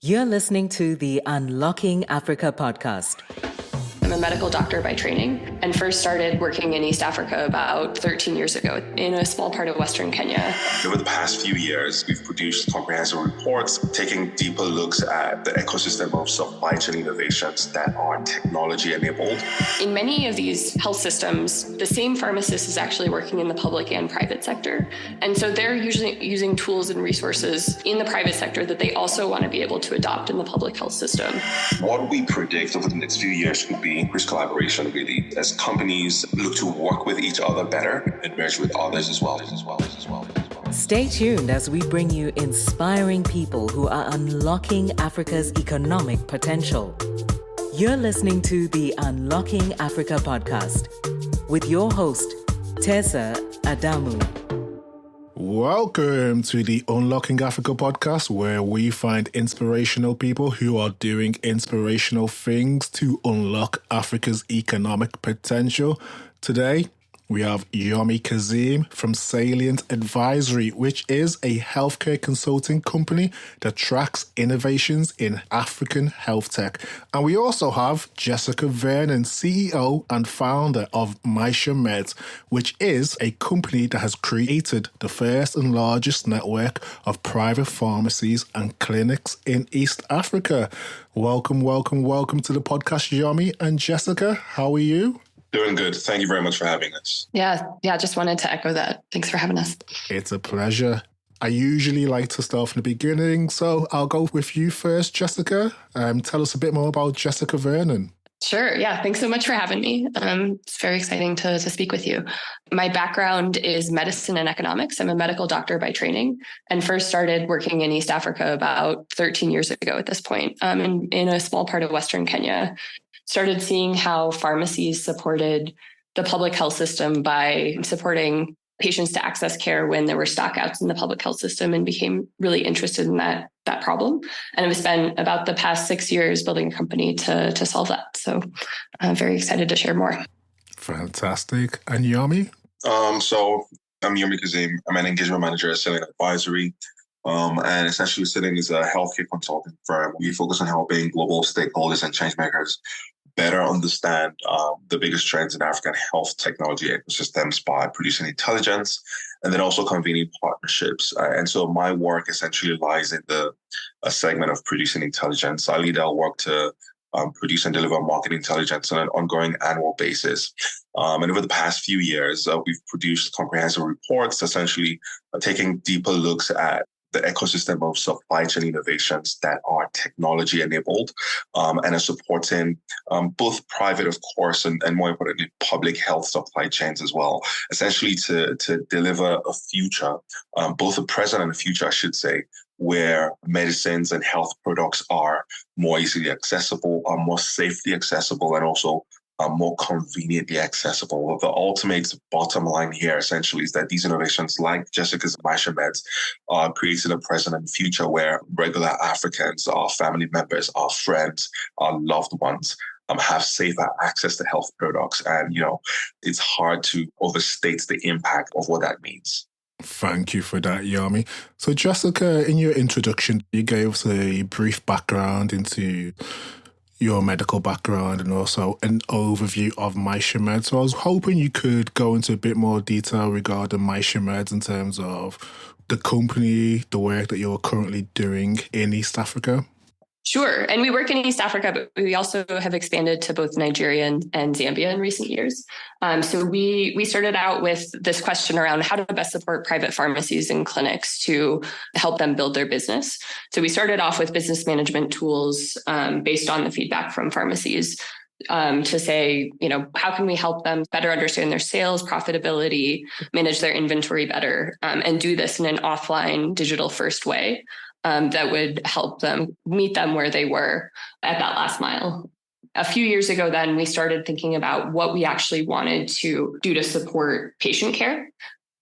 You're listening to the Unlocking Africa podcast. I'm a medical doctor by training and first started working in East Africa about 13 years ago in a small part of Western Kenya. Over the past few years, we've produced comprehensive reports taking deeper looks at the ecosystem of supply chain innovations that are technology enabled. In many of these health systems, the same pharmacist is actually working in the public and private sector. And so they're usually using tools and resources in the private sector that they also want to be able to adopt in the public health system. What we predict over the next few years could be increased collaboration, really, as companies look to work with each other better and merge with others as well. Stay tuned as we bring you inspiring people who are unlocking Africa's economic potential. You're listening to the Unlocking Africa podcast with your host, Tessa Adamu. Welcome to the Unlocking Africa podcast, where we find inspirational people who are doing inspirational things to unlock Africa's economic potential. Today, we have Yomi Kazeem from Salient Advisory, which is a healthcare consulting company that tracks innovations in African health tech. And we also have Jessica Vernon, CEO and founder of Maisha Meds, which is a company that has created the first and largest network of private pharmacies and clinics in East Africa. Welcome to the podcast, Yomi and Jessica. How are you? Doing good. Thank you very much for having us. Yeah, just wanted to echo that. Thanks for having us. It's a pleasure. I usually like to start from the beginning, so I'll go with you first, Jessica. Tell us a bit more about Jessica Vernon. Sure. Yeah. Thanks so much for having me. It's very exciting to speak with you. My background is medicine and economics. I'm a medical doctor by training and first started working in East Africa about 13 years ago at this point, in a small part of Western Kenya. Started seeing how pharmacies supported the public health system by supporting patients to access care when there were stockouts in the public health system, and became really interested in that problem. And I've spent about the past 6 years building a company to solve that. So I'm very excited to share more. Fantastic. And Yomi? So I'm Yomi Kazeem. I'm an engagement manager at Salient Advisory. And essentially Salient is a healthcare consulting firm. We focus on helping global stakeholders and change makers better understand the biggest trends in African health technology ecosystems by producing intelligence and then also convening partnerships. And so my work essentially lies in a segment of producing intelligence. I lead our work to produce and deliver market intelligence on an ongoing annual basis. And over the past few years, we've produced comprehensive reports, essentially taking deeper looks at the ecosystem of supply chain innovations that are technology enabled and are supporting both private, of course, and more importantly, public health supply chains as well, essentially to deliver a future, both a present and a future, I should say, where medicines and health products are more easily accessible, are more safely accessible, and also more conveniently accessible. The ultimate bottom line here essentially is that these innovations, like Jessica's Maisha Meds, are creating a present and future where regular Africans, our family members, our friends, our loved ones have safer access to health products. And, it's hard to overstate the impact of what that means. Thank you for that, Yomi. So Jessica, in your introduction, you gave us a brief background into your medical background and also an overview of Maisha Meds. So I was hoping you could go into a bit more detail regarding Maisha Meds in terms of the company, the work that you're currently doing in East Africa. Sure. And we work in East Africa, but we also have expanded to both Nigeria and Zambia in recent years. So we started out with this question around how to best support private pharmacies and clinics to help them build their business. So we started off with business management tools based on the feedback from pharmacies to say, how can we help them better understand their sales, profitability, manage their inventory better, and do this in an offline, digital first way. That would help them meet them where they were at that last mile. A few years ago, then we started thinking about what we actually wanted to do to support patient care.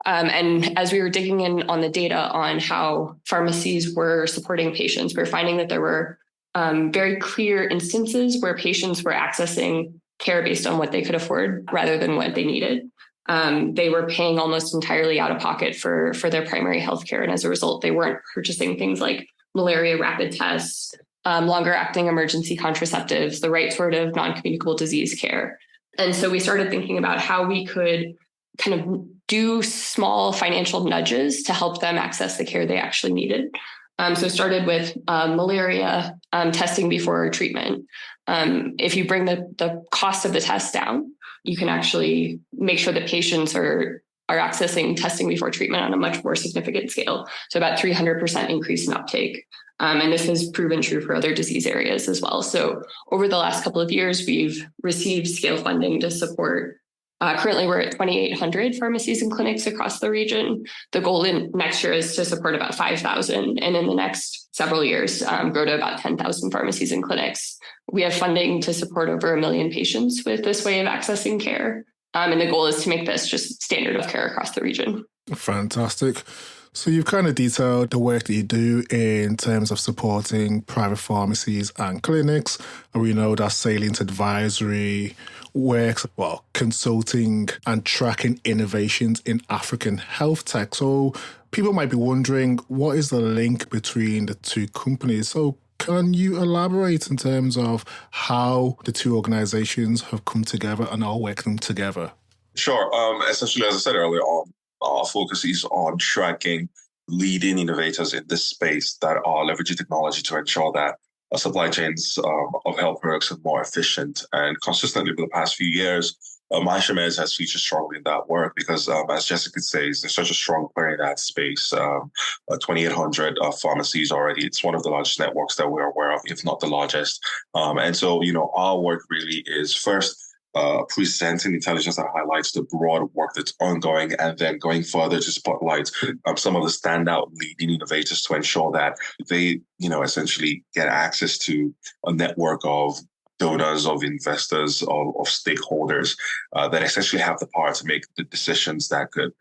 And as we were digging in on the data on how pharmacies were supporting patients, we were finding that there were very clear instances where patients were accessing care based on what they could afford rather than what they needed. They were paying almost entirely out of pocket for their primary healthcare. And as a result, they weren't purchasing things like malaria rapid tests, longer acting emergency contraceptives, the right sort of non-communicable disease care. And so we started thinking about how we could kind of do small financial nudges to help them access the care they actually needed. So started with malaria testing before treatment. If you bring the cost of the test down, you can actually make sure that patients are accessing testing before treatment on a much more significant scale. So about 300% increase in uptake. And this has proven true for other disease areas as well. So over the last couple of years, we've received scale funding to support. Currently, we're at 2,800 pharmacies and clinics across the region. The goal in next year is to support about 5,000, and in the next several years, grow to about 10,000 pharmacies and clinics. We have funding to support over 1 million patients with this way of accessing care. And the goal is to make this just standard of care across the region. Fantastic. So you've kind of detailed the work that you do in terms of supporting private pharmacies and clinics. And we know that Salient Advisory works, consulting and tracking innovations in African health tech. So people might be wondering, what is the link between the two companies? So can you elaborate in terms of how the two organizations have come together and are working together? Sure. Essentially, as I said earlier on, our focus is on tracking leading innovators in this space that are leveraging technology to ensure that supply chains of health products are more efficient. And consistently over the past few years, Maisha Meds has featured strongly in that work because, as Jessica says, there's such a strong player in that space. 2,800 pharmacies already. It's one of the largest networks that we're aware of, if not the largest. And so, our work really is first, presenting intelligence that highlights the broad work that's ongoing, and then going further to spotlight some of the standout leading innovators to ensure that they, essentially get access to a network of donors, of investors, of stakeholders that essentially have the power to make the decisions that could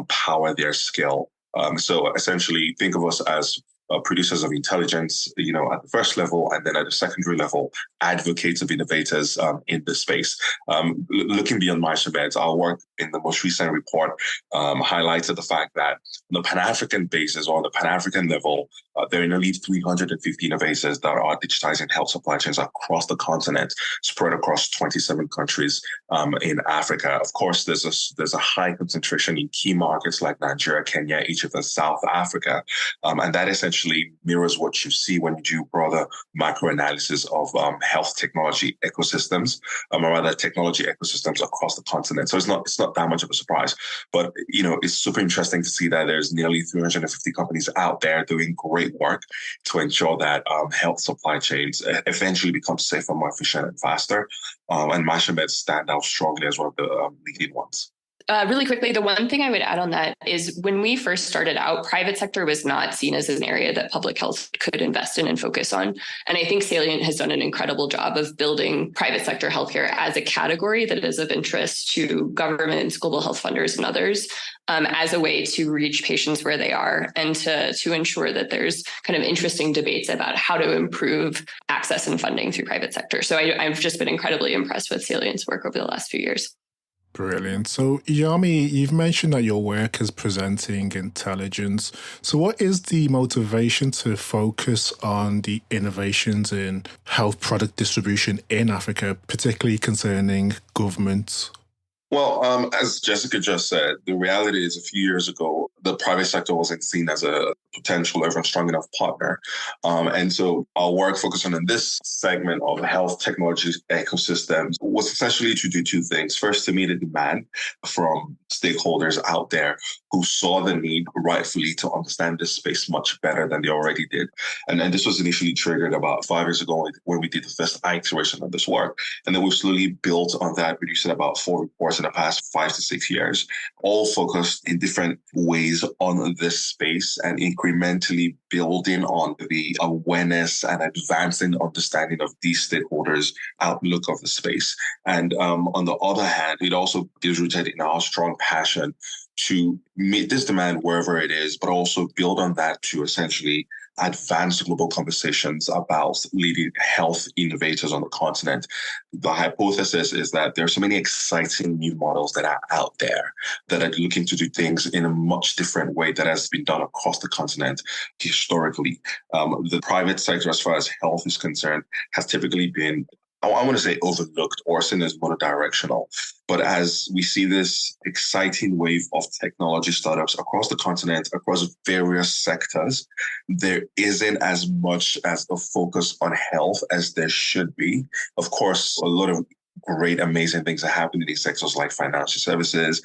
power their scale. So essentially, think of us as producers of intelligence, at the first level, and then at the secondary level, advocates of innovators in the space. Looking beyond Maisha Meds, our work in the most recent report highlighted the fact that on the Pan-African basis, or on the Pan-African level, there are nearly 350 innovators that are digitizing health supply chains across the continent, spread across 27 countries in Africa. Of course, there's a high concentration in key markets like Nigeria, Kenya, Egypt, and South Africa, and that essentially mirrors what you see when you do broader macro analysis of health technology ecosystems, or rather technology ecosystems across the continent. So it's not that much of a surprise, but it's super interesting to see that there's nearly 350 companies out there doing great work to ensure that health supply chains eventually become safer, more efficient, and faster. And Maisha Meds stand out strongly as one of the leading ones. Really quickly, the one thing I would add on that is when we first started out, private sector was not seen as an area that public health could invest in and focus on. And I think Salient has done an incredible job of building private sector healthcare as a category that is of interest to governments, global health funders, and others as a way to reach patients where they are and to ensure that there's kind of interesting debates about how to improve access and funding through private sector. So I've just been incredibly impressed with Salient's work over the last few years. Brilliant. So, Yomi, you've mentioned that your work is presenting intelligence. So what is the motivation to focus on the innovations in health product distribution in Africa, particularly concerning governments? Well, as Jessica just said, the reality is a few years ago, the private sector wasn't seen as a potential or even strong enough partner. And so our work focusing on this segment of health technology ecosystems was essentially to do two things. First, to meet a demand from stakeholders out there who saw the need rightfully to understand this space much better than they already did. And this was initially triggered about 5 years ago when we did the first iteration of this work. And then we've slowly built on that, producing about 4 reports in the past 5 to 6 years, all focused in different ways on this space and incrementally building on the awareness and advancing understanding of these stakeholders' outlook of the space. And on the other hand, it also is rooted in our strong passion to meet this demand wherever it is, but also build on that to essentially advance global conversations about leading health innovators on the continent. The hypothesis is that there are so many exciting new models that are out there that are looking to do things in a much different way that has been done across the continent historically. The private sector, as far as health is concerned, has typically been, I want to say, overlooked or seen as monodirectional. But as we see this exciting wave of technology startups across the continent, across various sectors, there isn't as much as a focus on health as there should be. Of course, a lot of great, amazing things are happening in these sectors like financial services,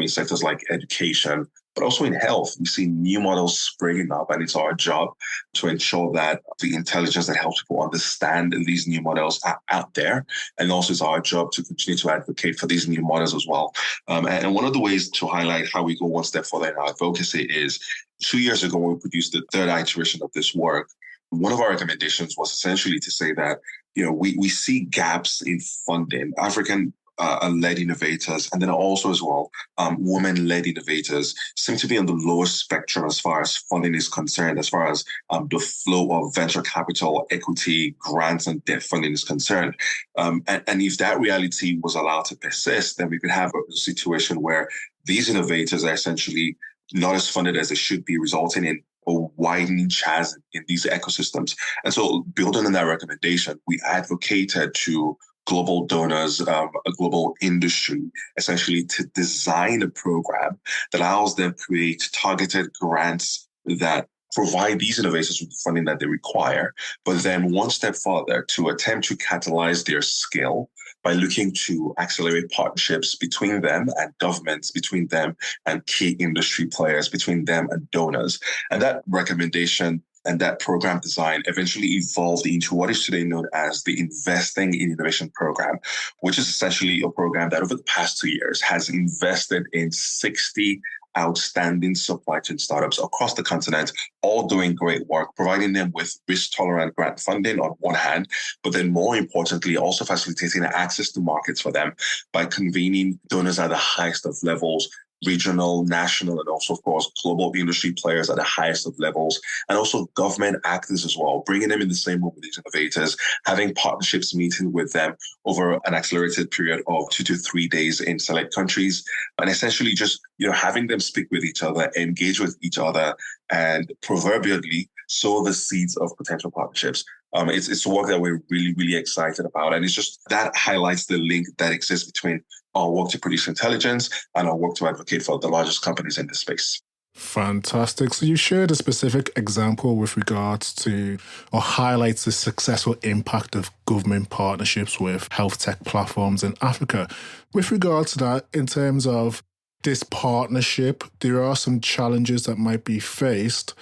sectors like education, but also in health. We see new models springing up, and it's our job to ensure that the intelligence that helps people understand these new models are out there. And also it's our job to continue to advocate for these new models as well. And one of the ways to highlight how we go one step further in our advocacy is 2 years ago, when we produced the third iteration of this work, one of our recommendations was essentially to say that, we see gaps in funding, African-led innovators, and then also as well, women-led innovators seem to be on the lowest spectrum as far as funding is concerned, as far as the flow of venture capital, equity, grants, and debt funding is concerned. And if that reality was allowed to persist, then we could have a situation where these innovators are essentially not as funded as they should be, resulting in a widening chasm in these ecosystems. And so, building on that recommendation, we advocated to global donors, a global industry, essentially to design a program that allows them to create targeted grants that provide these innovators with the funding that they require, but then one step further to attempt to catalyze their scale by looking to accelerate partnerships between them and governments, between them and key industry players, between them and donors. And that recommendation and that program design eventually evolved into what is today known as the Investing in Innovation program, which is essentially a program that over the past 2 years has invested in 60 outstanding supply chain startups across the continent, all doing great work, providing them with risk-tolerant grant funding on one hand, but then more importantly, also facilitating access to markets for them by convening donors at the highest of levels, regional, national, and also, of course, global industry players at the highest of levels, and also government actors as well, bringing them in the same room with these innovators, having partnerships meeting with them over an accelerated period of 2 to 3 days in select countries, and essentially just, having them speak with each other, engage with each other, and proverbially sow the seeds of potential partnerships. It's work that we're really, really excited about. And it's just that highlights the link that exists between our work to produce intelligence and our work to advocate for the largest companies in this space. Fantastic. So you shared a specific example with regards to, or highlights the successful impact of government partnerships with health tech platforms in Africa. With regards to that, in terms of this partnership, there are some challenges that might be faced.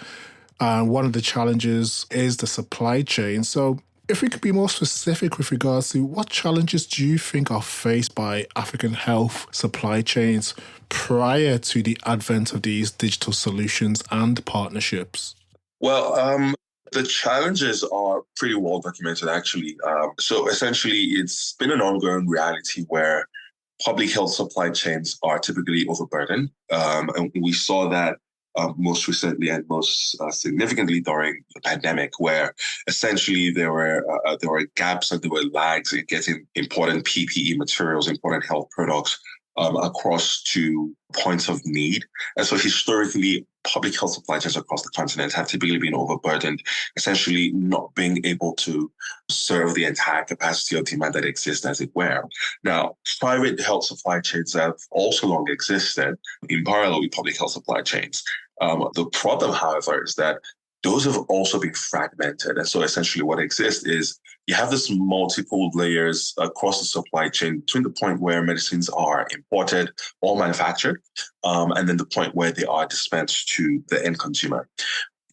And one of the challenges is the supply chain. So if we could be more specific with regards to what challenges do you think are faced by African health supply chains prior to the advent of these digital solutions and partnerships? Well, the challenges are pretty well documented, actually. So essentially, it's been an ongoing reality where public health supply chains are typically overburdened. And we saw that most recently and most significantly during the pandemic, where essentially there were gaps and there were lags in getting important PPE materials, important health products across to points of need. And so historically, public health supply chains across the continent have typically been overburdened, essentially not being able to serve the entire capacity of demand that exists, as it were. Now, private health supply chains have also long existed in parallel with public health supply chains. The problem, however, is that those have also been fragmented. And so essentially what exists is you have this multiple layers across the supply chain between the point where medicines are imported or manufactured, and then the point where they are dispensed to the end consumer.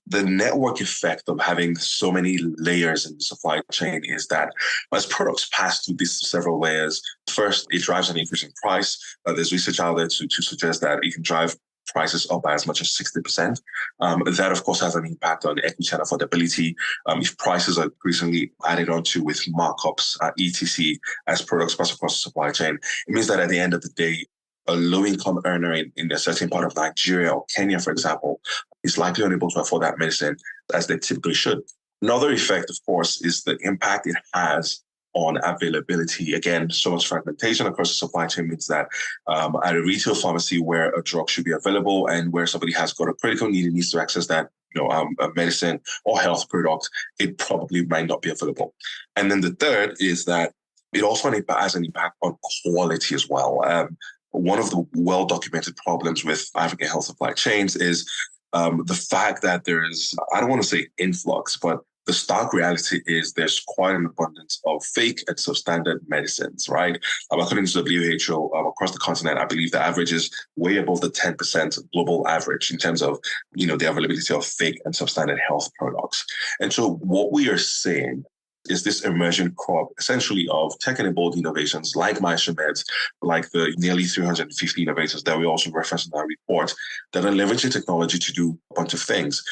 The network effect of having so many layers in the supply chain is that as products pass through these several layers, first, it drives an increase in price. There's research out there to suggest that it can drive prices up by as much as 60%. That, of course, has an impact on equity and affordability. If prices are increasingly added onto with markups, etc., as products pass across the supply chain, it means that at the end of the day, a low-income earner in a certain part of Nigeria or Kenya, for example, is likely unable to afford that medicine as they typically should. Another effect, of course, is the impact it has on availability. Again, so much fragmentation across the supply chain means that at a retail pharmacy where a drug should be available and where somebody has got a critical need and needs to access that, a medicine or health product, it probably might not be available. And then the third is that it also has an impact on quality as well. One of the well-documented problems with African health supply chains is the fact that there's, I don't want to say influx, but the stark reality is there's quite an abundance of fake and substandard medicines, right? According to the WHO, across the continent, I believe the average is way above the 10% global average in terms of, the availability of fake and substandard health products. And so what we are seeing is this emerging crop, essentially, of tech-enabled innovations like Maisha Meds, like the nearly 350 innovators that we also referenced in our report, that are leveraging technology to do a bunch of things,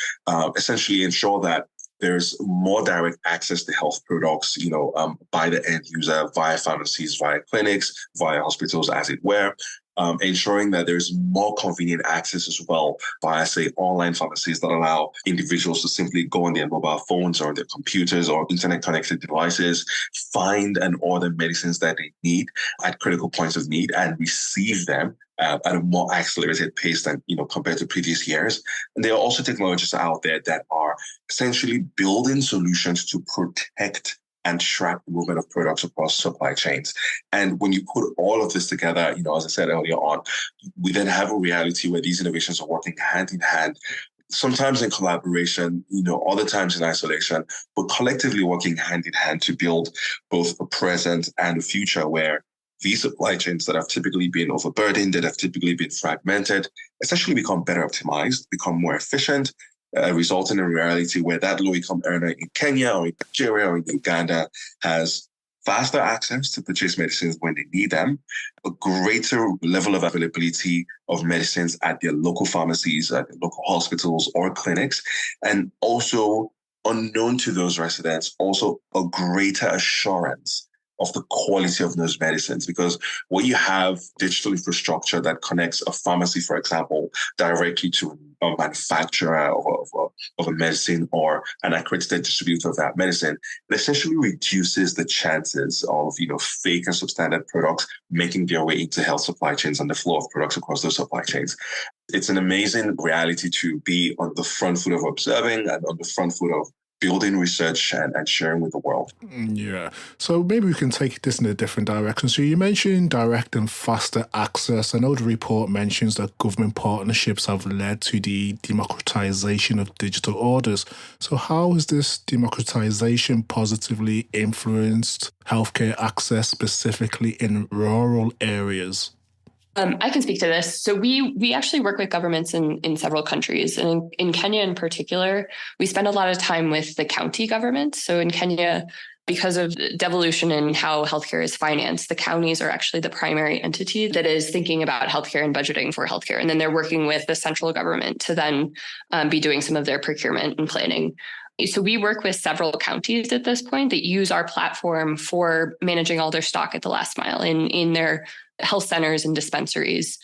essentially ensure that there's more direct access to health products, by the end user, via pharmacies, via clinics, via hospitals, as it were, ensuring that there's more convenient access as well via, say, online pharmacies that allow individuals to simply go on their mobile phones or their computers or internet-connected devices, find and order medicines that they need at critical points of need and receive them at a more accelerated pace than, compared to previous years. And there are also technologies out there that are essentially building solutions to protect and track the movement of products across supply chains. And when you put all of this together, as I said earlier on, we then have a reality where these innovations are working hand in hand, sometimes in collaboration, other times in isolation, but collectively working hand in hand to build both a present and a future where these supply chains that have typically been overburdened, that have typically been fragmented, essentially become better optimized, become more efficient, resulting in a reality where that low-income earner in Kenya or in Nigeria or in Uganda has faster access to purchase medicines when they need them, a greater level of availability of medicines at their local pharmacies, at their local hospitals or clinics, and also, unknown to those residents, also a greater assurance of the quality of those medicines. Because when you have digital infrastructure that connects a pharmacy, for example, directly to a manufacturer of a medicine or an accredited distributor of that medicine, it essentially reduces the chances of, fake and substandard products making their way into health supply chains and the flow of products across those supply chains. It's an amazing reality to be on the front foot of observing and on the front foot of building research and sharing with the world. Yeah. So maybe we can take this in a different direction. So you mentioned direct and faster access. I know the report mentions that government partnerships have led to the democratization of digital orders. So how has this democratization positively influenced healthcare access, specifically in rural areas? I can speak to this. So we actually work with governments in several countries. And in Kenya in particular, we spend a lot of time with the county government. So in Kenya, because of devolution in how healthcare is financed, the counties are actually the primary entity that is thinking about healthcare and budgeting for healthcare. And then they're working with the central government to then be doing some of their procurement and planning. So we work with several counties at this point that use our platform for managing all their stock at the last mile in their health centers and dispensaries.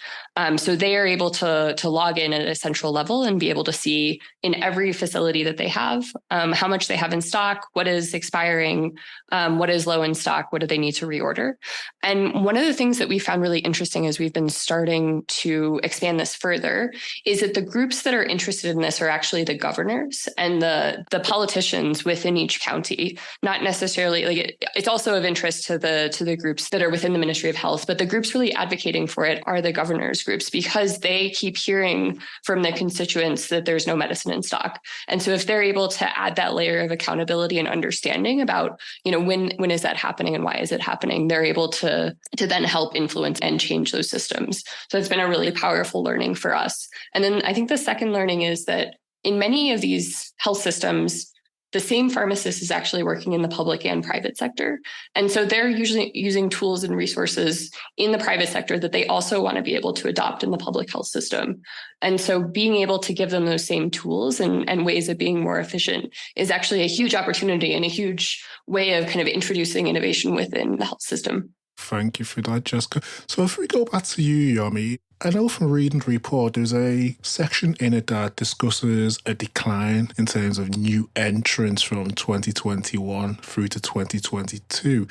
So they are able to log in at a central level and be able to see in every facility that they have, how much they have in stock, what is expiring, what is low in stock, what do they need to reorder. And one of the things that we found really interesting as we've been starting to expand this further is that the groups that are interested in this are actually the governors and the politicians within each county, not necessarily it's also of interest to the groups that are within the Ministry of Health, but the groups really advocating for it are the governors groups because they keep hearing from the constituents that there's no medicine in stock. And so if they're able to add that layer of accountability and understanding about, when is that happening and why is it happening, they're able to then help influence and change those systems. So it's been a really powerful learning for us. And then I think the second learning is that in many of these health systems, the same pharmacist is actually working in the public and private sector. And so they're usually using tools and resources in the private sector that they also want to be able to adopt in the public health system. And so being able to give them those same tools and ways of being more efficient is actually a huge opportunity and a huge way of kind of introducing innovation within the health system. Thank you for that, Jessica. So if we go back to you, Yomi, I know from reading the report, there's a section in it that discusses a decline in terms of new entrants from 2021 through to 2022.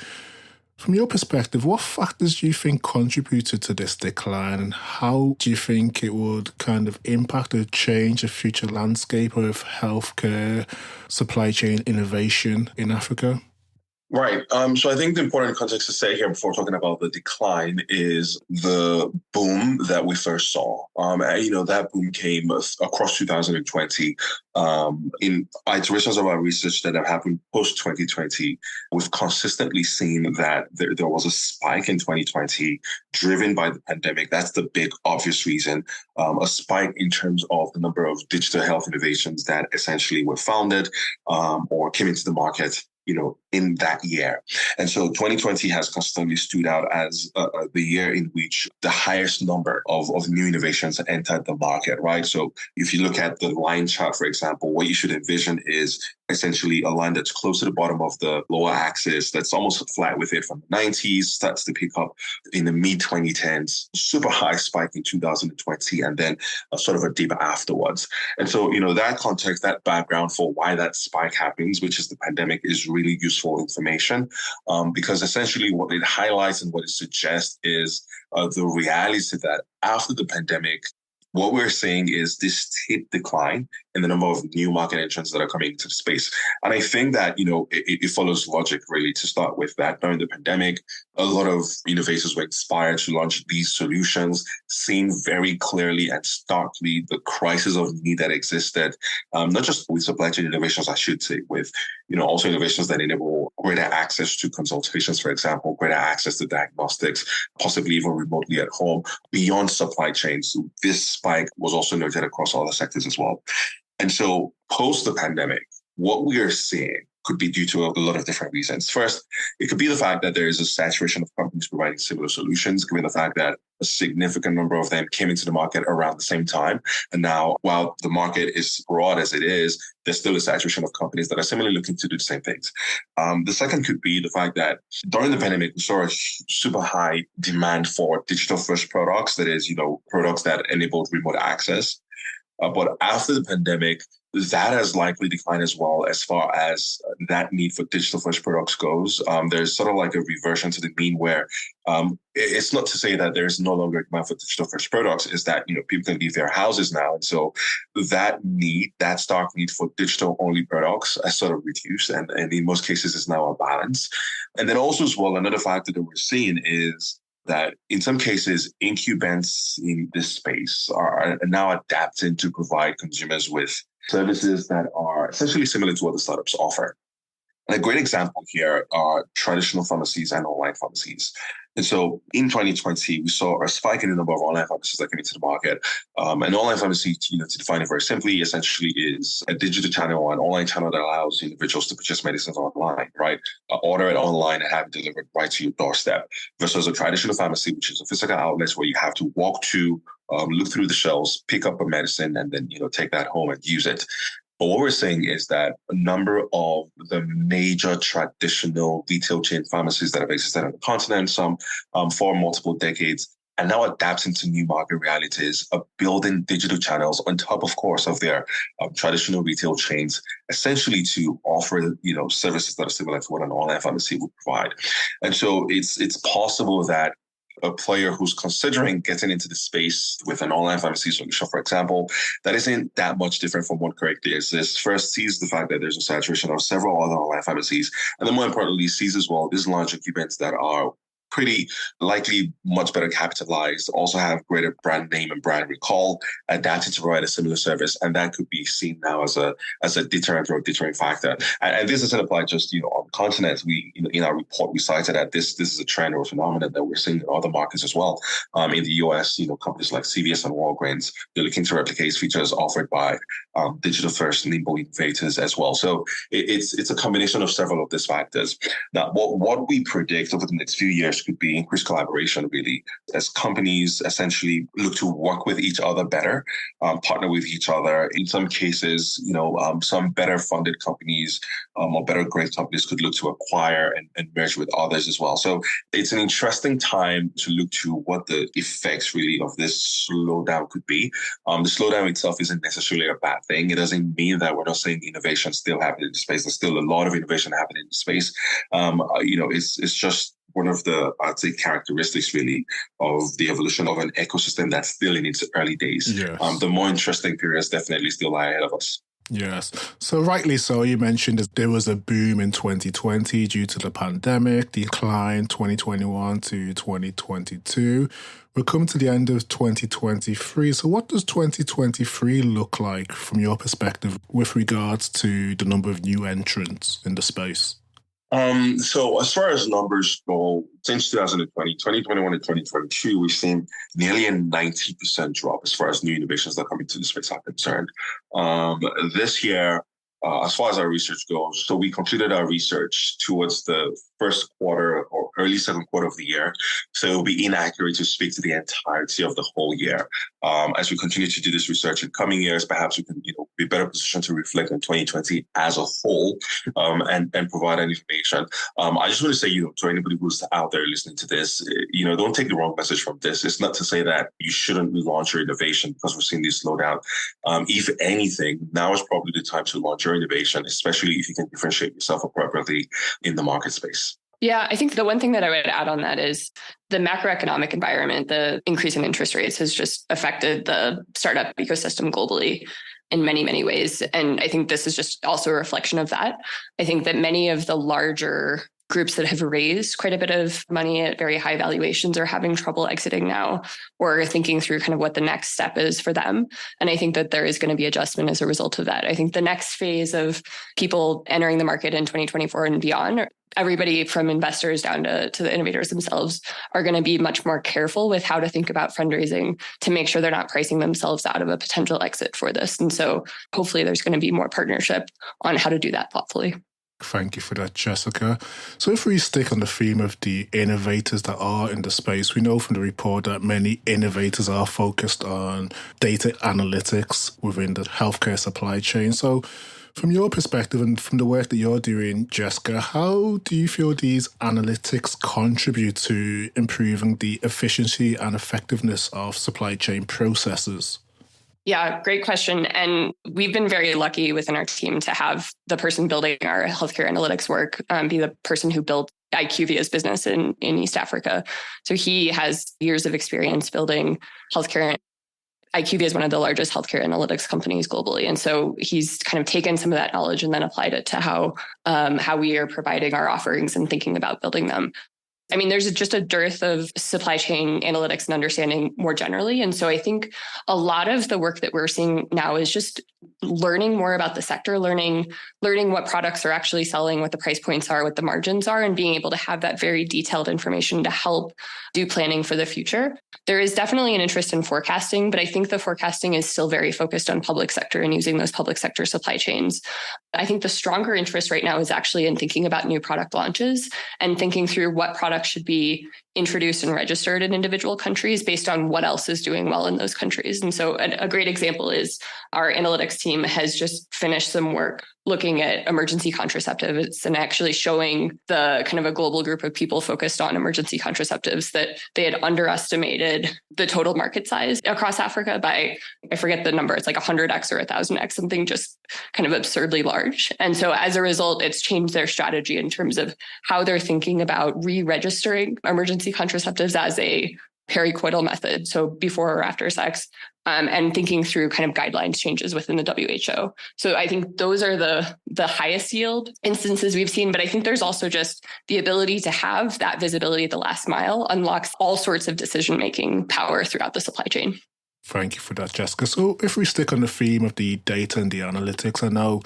From your perspective, what factors do you think contributed to this decline, and how do you think it would kind of impact or change the future landscape of healthcare, supply chain innovation in Africa? Right. So I think the important context to say here before talking about the decline is the boom that we first saw. That boom came across 2020. In iterations of our research that have happened post 2020, we've consistently seen that there was a spike in 2020 driven by the pandemic. That's the big obvious reason. A spike in terms of the number of digital health innovations that essentially were founded or came into the market in that year. And so 2020 has consistently stood out as the year in which the highest number of new innovations entered the market, right? So if you look at the line chart, for example, what you should envision is essentially a line that's close to the bottom of the lower axis, that's almost flat with it from the 90s, starts to pick up in the mid-2010s, super high spike in 2020, and then a sort of a dip afterwards. And so, that context, that background for why that spike happens, which is the pandemic, is really useful information because essentially what it highlights and what it suggests is the reality that after the pandemic, what we're seeing is this steep decline in the number of new market entrants that are coming into the space. And I think that, it follows logic really to start with that. During the pandemic, a lot of innovators were inspired to launch these solutions, seeing very clearly and starkly the crisis of need that existed, not just with supply chain innovations, I should say, with, also innovations that enable greater access to consultations, for example, greater access to diagnostics, possibly even remotely at home, beyond supply chains. So this spike was also noted across other sectors as well. And so post the pandemic, what we are seeing could be due to a lot of different reasons. First, it could be the fact that there is a saturation of companies providing similar solutions, given the fact that a significant number of them came into the market around the same time. And now, while the market is broad as it is, there's still a saturation of companies that are similarly looking to do the same things. The second could be the fact that during the pandemic, we saw a super high demand for digital first products, that is, products that enabled remote access. But after the pandemic, that has likely declined as well as far as that need for digital first products goes. There's sort of like a reversion to the mean where it's not to say that there's no longer demand for digital first products, is that, people can leave their houses now. And so that stark need for digital only products has sort of reduced. And in most cases is now a balance. And then also as well, another factor that we're seeing is that in some cases, incumbents in this space are now adapting to provide consumers with services that are essentially similar to what the startups offer. And a great example here are traditional pharmacies and online pharmacies. And so in 2020, we saw a spike in the number of online pharmacies that came into the market. An online pharmacy, to define it very simply, essentially is a digital channel or an online channel that allows individuals to purchase medicines online, right? Order it online and have it delivered right to your doorstep, versus a traditional pharmacy, which is a physical outlet where you have to walk to, look through the shelves, pick up a medicine, and then, take that home and use it. But what we're saying is that a number of the major traditional retail chain pharmacies that have existed on the continent, some for multiple decades, are now adapting to new market realities of building digital channels on top, of course, of their traditional retail chains, essentially to offer, services that are similar to what an online pharmacy would provide. And so it's possible that a player who's considering getting into the space with an online pharmacy solution, for example, that isn't that much different from what currently exists. First, sees the fact that there's a saturation of several other online pharmacies, and then more importantly, sees as well these large incumbents that are pretty likely much better capitalized, also have greater brand name and brand recall, adapted to provide a similar service. And that could be seen now as a deterrent or a deterring factor. And this doesn't apply just, on the continent. We, in our report, we cited that this is a trend or a phenomenon that we're seeing in other markets as well. In the US, companies like CVS and Walgreens, they're looking to replicate features offered by digital first nimble innovators as well. So it's a combination of several of these factors. Now, what we predict over the next few years could be increased collaboration, really, as companies essentially look to work with each other better, partner with each other. In some cases, some better funded companies or better great companies could look to acquire and merge with others as well. So it's an interesting time to look to what the effects really of this slowdown could be. The slowdown itself isn't necessarily a bad thing. It doesn't mean that we're not seeing innovation still happening in the space. There's still a lot of innovation happening in the space. It's just one of the, I'd say, characteristics really of the evolution of an ecosystem that's still in its early days. Yes. The more interesting periods definitely still lie ahead of us. Yes. So rightly so, you mentioned that there was a boom in 2020 due to the pandemic, decline 2021 to 2022. We're coming to the end of 2023. So what does 2023 look like from your perspective with regards to the number of new entrants in the space? So as far as numbers go, since 2021 and 2022, we've seen nearly a 90% drop as far as new innovations that come into the space are concerned. This year, as far as our research goes, so we completed our research towards the first quarter or early second quarter of the year. So it will be inaccurate to speak to the entirety of the whole year. As we continue to do this research in coming years, perhaps we can be better positioned to reflect on 2020 as a whole and provide that information. I just want to say, to anybody who's out there listening to this, don't take the wrong message from this. It's not to say that you shouldn't launch your innovation because we're seeing this slowdown. If anything, now is probably the time to launch your innovation, especially if you can differentiate yourself appropriately in the market space. Yeah, I think the one thing that I would add on that is the macroeconomic environment, the increase in interest rates has just affected the startup ecosystem globally in many, many ways. And I think this is just also a reflection of that. I think that many of the larger groups that have raised quite a bit of money at very high valuations are having trouble exiting now or thinking through kind of what the next step is for them. And I think that there is going to be adjustment as a result of that. I think the next phase of people entering the market in 2024 and beyond, everybody from investors down to the innovators themselves are going to be much more careful with how to think about fundraising to make sure they're not pricing themselves out of a potential exit for this. And so hopefully there's going to be more partnership on how to do that thoughtfully. Thank you for that, Jessica. So if we stick on the theme of the innovators that are in the space, we know from the report that many innovators are focused on data analytics within the healthcare supply chain. So from your perspective and from the work that you're doing, Jessica, how do you feel these analytics contribute to improving the efficiency and effectiveness of supply chain processes? Yeah, great question. And we've been very lucky within our team to have the person building our healthcare analytics work be the person who built IQVIA's business in East Africa. So he has years of experience building healthcare. IQVIA is one of the largest healthcare analytics companies globally. And so he's kind of taken some of that knowledge and then applied it to how we are providing our offerings and thinking about building them. I mean, there's just a dearth of supply chain analytics and understanding more generally. And so I think a lot of the work that we're seeing now is just learning more about the sector, learning what products are actually selling, what the price points are, what the margins are, and being able to have that very detailed information to help do planning for the future. There is definitely an interest in forecasting, but I think the forecasting is still very focused on public sector and using those public sector supply chains. I think the stronger interest right now is actually in thinking about new product launches and thinking through what products should be introduced and registered in individual countries based on what else is doing well in those countries. And so a great example is our analytics team has just finished some work looking at emergency contraceptives and actually showing the kind of a global group of people focused on emergency contraceptives that they had underestimated the total market size across Africa by, I forget the number, it's like 100x or 1000x, something just kind of absurdly large. And so as a result, it's changed their strategy in terms of how they're thinking about re-registering emergency contraceptives as a pericoital method, so before or after sex, and thinking through kind of guidelines changes within the WHO. So I think those are the highest yield instances we've seen, but I think there's also just the ability to have that visibility at the last mile unlocks all sorts of decision-making power throughout the supply chain. Thank you for that, Jessica. So if we stick on the theme of the data and the analytics, I know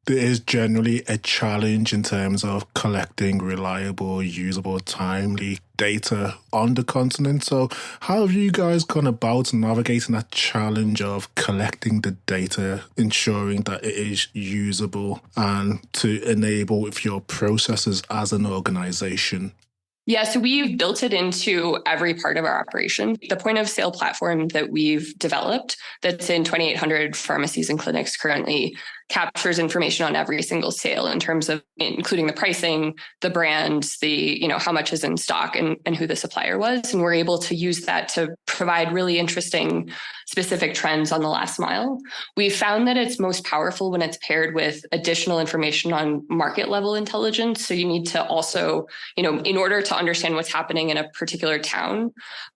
there is generally a challenge in terms of collecting reliable, usable, timely data on the continent. So how have you guys gone about navigating that challenge of collecting the data, ensuring that it is usable and to enable with your processes as an organization? Yeah, so we've built it into every part of our operation. The point of sale platform that we've developed that's in 2,800 pharmacies and clinics currently captures information on every single sale in terms of including the pricing, the brand, how much is in stock and who the supplier was. And we're able to use that to provide really interesting specific trends on the last mile. We found that it's most powerful when it's paired with additional information on market level intelligence. So you need to also, in order to understand what's happening in a particular town,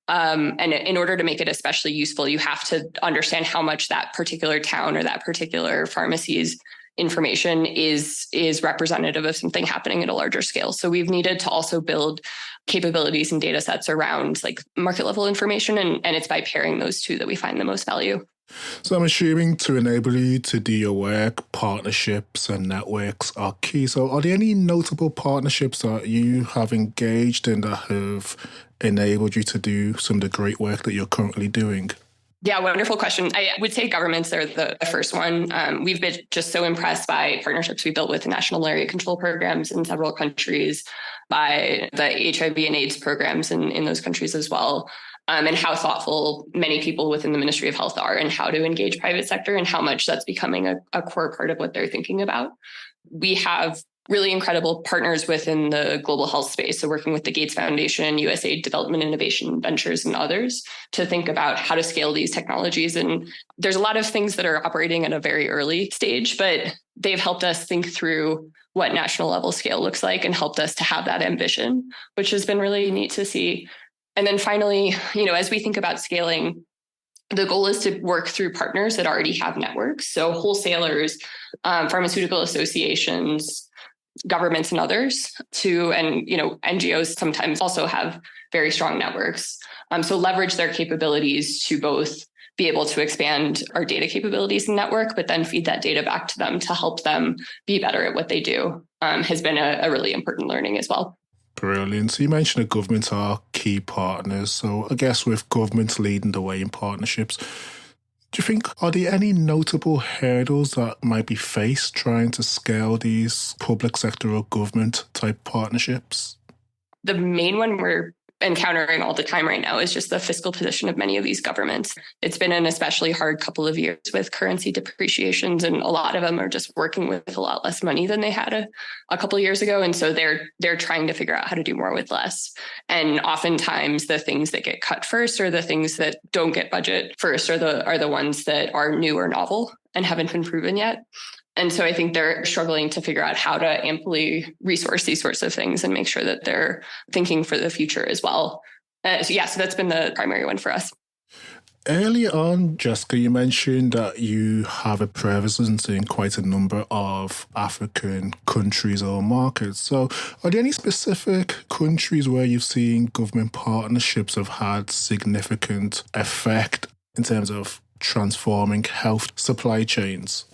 and in order to make it especially useful, you have to understand how much that particular town or that particular pharmacy's information is representative of something happening at a larger scale. So we've needed to also build capabilities and data sets around like market level information. And it's by pairing those two that we find the most value. So I'm assuming to enable you to do your work, partnerships and networks are key. So are there any notable partnerships that you have engaged in that have enabled you to do some of the great work that you're currently doing? Yeah, wonderful question. I would say governments are the first one. We've been just so impressed by partnerships we built with national malaria control programs in several countries, by the HIV and AIDS programs in those countries as well, and how thoughtful many people within the Ministry of Health are and how to engage private sector and how much that's becoming a core part of what they're thinking about. We have really incredible partners within the global health space. So working with the Gates Foundation, USAID Development Innovation Ventures, and others to think about how to scale these technologies. And there's a lot of things that are operating at a very early stage, but they've helped us think through what national level scale looks like and helped us to have that ambition, which has been really neat to see. And then finally, as we think about scaling, the goal is to work through partners that already have networks. So wholesalers, pharmaceutical associations, governments and others NGOs sometimes also have very strong networks. So leverage their capabilities to both be able to expand our data capabilities and network, but then feed that data back to them to help them be better at what they do has been a really important learning as well. Brilliant. So you mentioned that governments are key partners. So I guess with governments leading the way in partnerships, do you think, are there any notable hurdles that might be faced trying to scale these public sector or government type partnerships? The main one we're encountering all the time right now is just the fiscal position of many of these governments. It's been an especially hard couple of years with currency depreciations, and a lot of them are just working with a lot less money than they had a couple of years ago. And so they're trying to figure out how to do more with less. And oftentimes the things that get cut first or the things that don't get budget first are the ones that are new or novel and haven't been proven yet. And so I think they're struggling to figure out how to amply resource these sorts of things and make sure that they're thinking for the future as well. So that's been the primary one for us. Earlier on, Jessica, you mentioned that you have a presence in quite a number of African countries or markets. So are there any specific countries where you've seen government partnerships have had significant effect in terms of transforming health supply chains?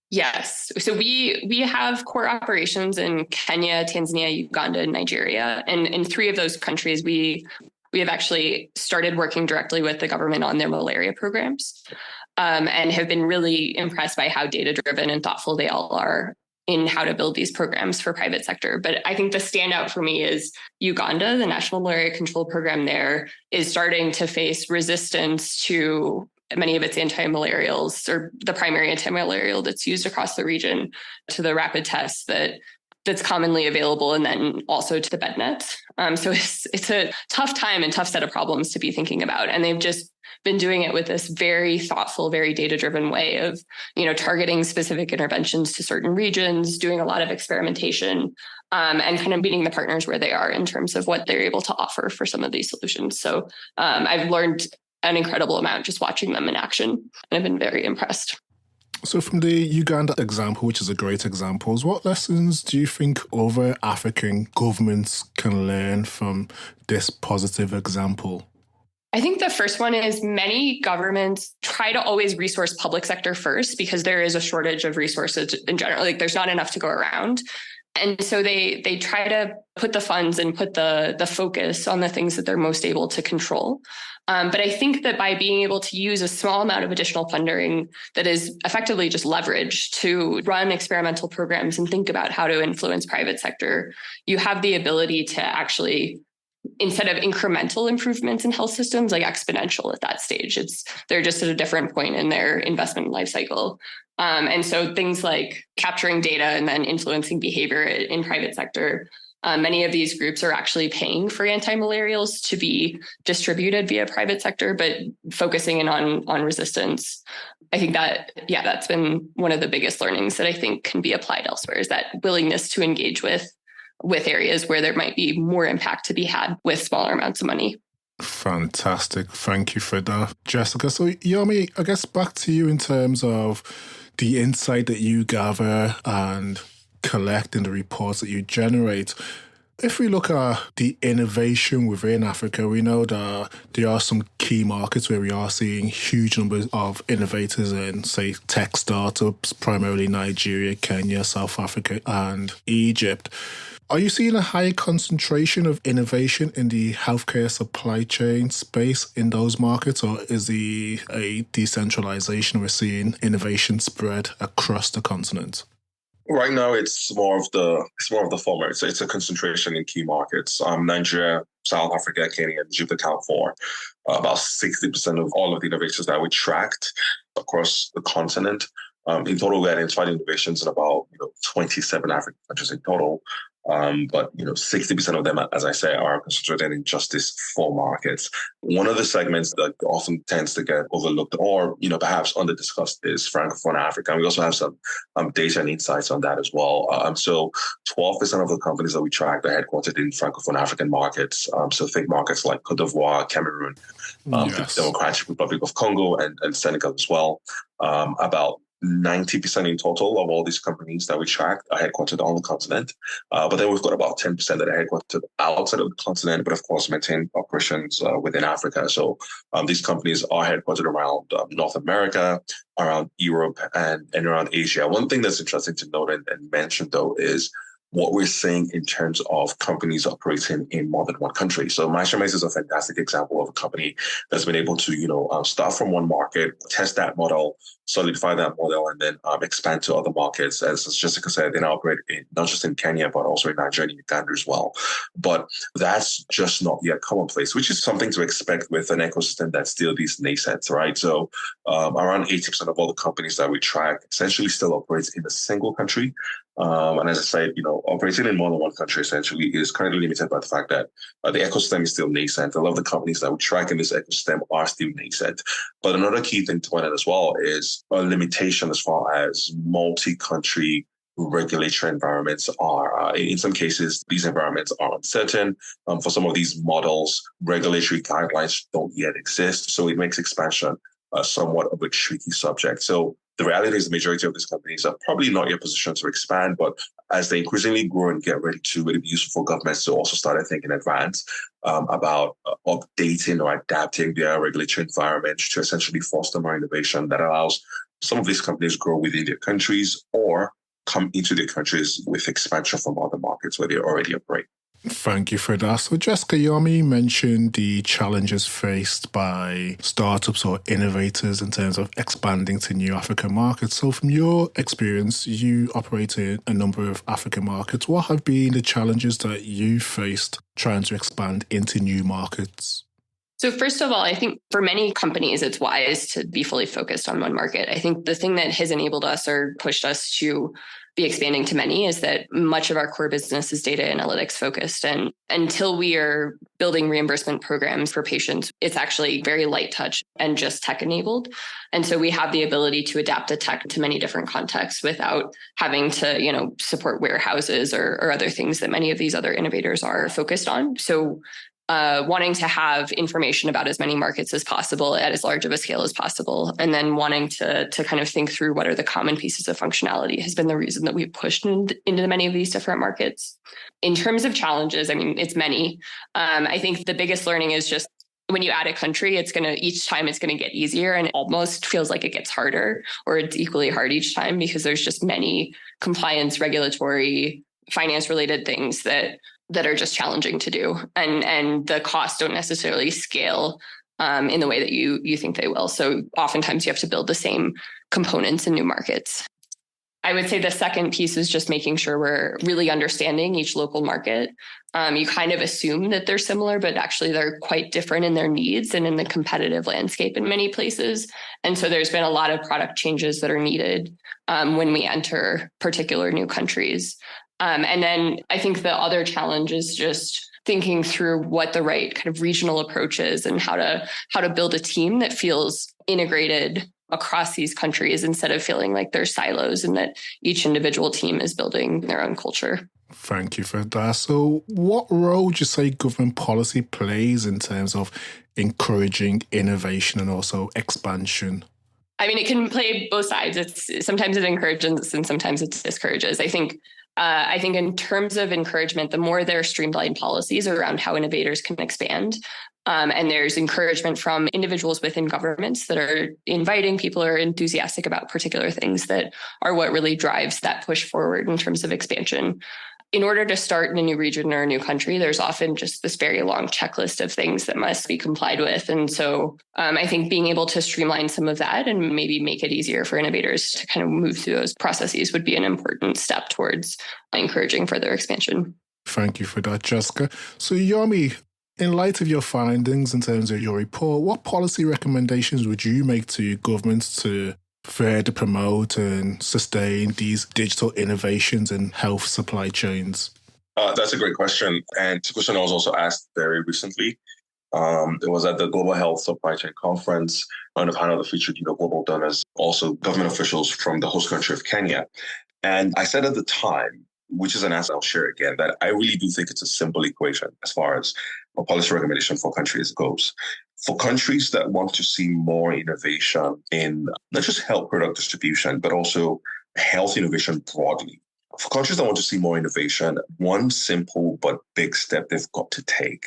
Yes. So we have core operations in Kenya, Tanzania, Uganda, and Nigeria. And in three of those countries, we have actually started working directly with the government on their malaria programs, and have been really impressed by how data-driven and thoughtful they all are in how to build these programs for private sector. But I think the standout for me is Uganda. The National Malaria Control Program there is starting to face resistance to many of its anti-malarials, or the primary anti-malarial that's used across the region, to the rapid tests that's commonly available, and then also to the bed nets. So it's a tough time and tough set of problems to be thinking about. And they've just been doing it with this very thoughtful, very data-driven way of, targeting specific interventions to certain regions, doing a lot of experimentation, and kind of meeting the partners where they are in terms of what they're able to offer for some of these solutions. So I've learned an incredible amount just watching them in action, and I've been very impressed. So from the Uganda example, which is a great example, what lessons do you think other African governments can learn from this positive example? I think the first one is many governments try to always resource public sector first because there is a shortage of resources in general. Like there's not enough to go around. And so they try to put the funds and put the focus on the things that they're most able to control. But I think that by being able to use a small amount of additional funding that is effectively just leveraged to run experimental programs and think about how to influence private sector, you have the ability to actually instead of incremental improvements in health systems, like exponential at that stage. They're just at a different point in their investment life cycle. And so things like capturing data and then influencing behavior in private sector, many of these groups are actually paying for anti-malarials to be distributed via private sector, but focusing in on resistance. I think that's been one of the biggest learnings that I think can be applied elsewhere, is that willingness to engage with areas where there might be more impact to be had with smaller amounts of money. Fantastic. Thank you for that, Jessica. So, Yomi, I guess back to you in terms of the insight that you gather and collect in the reports that you generate. If we look at the innovation within Africa, we know that there are some key markets where we are seeing huge numbers of innovators in, say, tech startups, primarily Nigeria, Kenya, South Africa, and Egypt. Are you seeing a high concentration of innovation in the healthcare supply chain space in those markets, or is a decentralization we're seeing innovation spread across the continent? Right now, it's more of the former. It's a concentration in key markets. Nigeria, South Africa, Kenya, and Egypt account for about 60% of all of the innovations that we tracked across the continent. In total, we identified innovations in about 27 African countries in total. But 60% of them, as I say, are concentrated in just these 4 markets. One of the segments that often tends to get overlooked or perhaps under-discussed is Francophone Africa. And we also have some data and insights on that as well. So 12% of the companies that we tracked are headquartered in Francophone African markets. So think markets like Cote d'Ivoire, Cameroon, the Democratic Republic of Congo, and Senegal as well. About 90% in total of all these companies that we track are headquartered on the continent. But then we've got about 10% that are headquartered outside of the continent, but of course maintain operations within Africa. So these companies are headquartered around North America, around Europe, and around Asia. One thing that's interesting to note and mention, though, is what we're seeing in terms of companies operating in more than one country. So Maisha Meds is a fantastic example of a company that's been able to, start from one market, test that model, solidify that model, and then expand to other markets. As Jessica said, they now operate not just in Kenya, but also in Nigeria and Uganda as well. But that's just not yet commonplace, which is something to expect with an ecosystem that's still these nascent, right? So around 80% of all the companies that we track essentially still operates in a single country. And as I said, operating in more than one country essentially is currently limited by the fact that the ecosystem is still nascent. A lot of the companies that we track in this ecosystem are still nascent. But another key thing to point out as well is a limitation as far as multi-country regulatory environments are. In some cases, these environments are uncertain. For some of these models, regulatory guidelines don't yet exist. So it makes expansion somewhat of a tricky subject. So the reality is the majority of these companies are probably not yet positioned to expand, but as they increasingly grow and get ready to, it'd be useful for governments to also start, I think, in advance about updating or adapting their regulatory environment to essentially foster more innovation that allows some of these companies grow within their countries or come into their countries with expansion from other markets where they already operate. Thank you for that. So Jessica, Yomi mentioned the challenges faced by startups or innovators in terms of expanding to new African markets. So from your experience, you operate in a number of African markets. What have been the challenges that you faced trying to expand into new markets? So first of all, I think for many companies, it's wise to be fully focused on one market. I think the thing that has enabled us or pushed us to be expanding to many is that much of our core business is data analytics focused. And until we are building reimbursement programs for patients, it's actually very light touch and just tech enabled. And so we have the ability to adapt the tech to many different contexts without having to, support warehouses or other things that many of these other innovators are focused on. So wanting to have information about as many markets as possible at as large of a scale as possible, and then wanting to kind of think through what are the common pieces of functionality has been the reason that we've pushed into many of these different markets. In terms of challenges, I mean, it's many. I think the biggest learning is just when you add a country, each time it's going to get easier, and it almost feels like it gets harder, or it's equally hard each time because there's just many compliance, regulatory, finance related things that are just challenging to do. And the costs don't necessarily scale in the way that you think they will. So oftentimes you have to build the same components in new markets. I would say the second piece is just making sure we're really understanding each local market. You kind of assume that they're similar, but actually they're quite different in their needs and in the competitive landscape in many places. And so there's been a lot of product changes that are needed when we enter particular new countries. And then I think the other challenge is just thinking through what the right kind of regional approach is and how to build a team that feels integrated across these countries instead of feeling like there's silos and that each individual team is building their own culture. Thank you for that. So what role would you say government policy plays in terms of encouraging innovation and also expansion? I mean, it can play both sides. Sometimes it encourages and sometimes it discourages. I think in terms of encouragement, the more there are streamlined policies around how innovators can expand, and there's encouragement from individuals within governments that are inviting people who are enthusiastic about particular things that are what really drives that push forward in terms of expansion. In order to start in a new region or a new country, there's often just this very long checklist of things that must be complied with. And so I think being able to streamline some of that and maybe make it easier for innovators to kind of move through those processes would be an important step towards encouraging further expansion. Thank you for that, Jessica. So Yomi, in light of your findings in terms of your report, what policy recommendations would you make to governments to further promote and sustain these digital innovations in health supply chains? That's a great question. And it's a question I was also asked very recently. It was at the Global Health Supply Chain Conference on a panel that featured global donors, also government officials from the host country of Kenya. And I said at the time, which is an answer I'll share again, that I really do think it's a simple equation as far as a policy recommendation for countries goes. For countries that want to see more innovation in not just health product distribution, but also health innovation broadly. For countries that want to see more innovation, one simple but big step they've got to take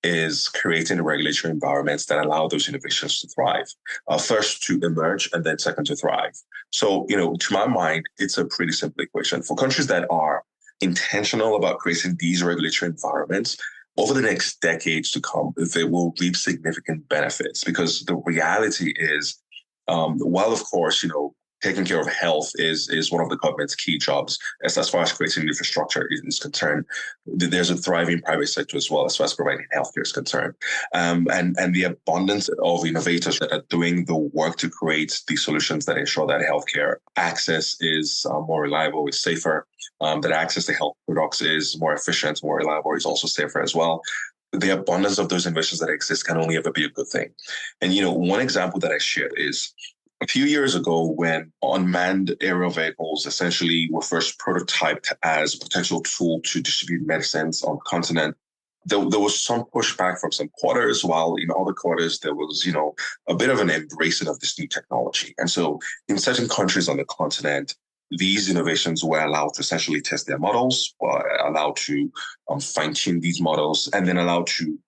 is creating regulatory environments that allow those innovations to thrive. First, to emerge, and then second, to thrive. So, to my mind, it's a pretty simple equation. For countries that are intentional about creating these regulatory environments, over the next decades to come, they will reap significant benefits, because the reality is, while, of course, taking care of health is one of the government's key jobs as far as creating infrastructure is concerned. There's a thriving private sector as well as far as providing healthcare is concerned. And the abundance of innovators that are doing the work to create these solutions that ensure that healthcare access is more reliable, is safer, that access to health products is more efficient, more reliable, is also safer as well. The abundance of those innovations that exist can only ever be a good thing. And, one example that I shared is a few years ago, when unmanned aerial vehicles essentially were first prototyped as a potential tool to distribute medicines on the continent, there was some pushback from some quarters, while in other quarters there was, a bit of an embracing of this new technology. And so in certain countries on the continent, these innovations were allowed to essentially test their models, were allowed to fine-tune these models, and then allowed to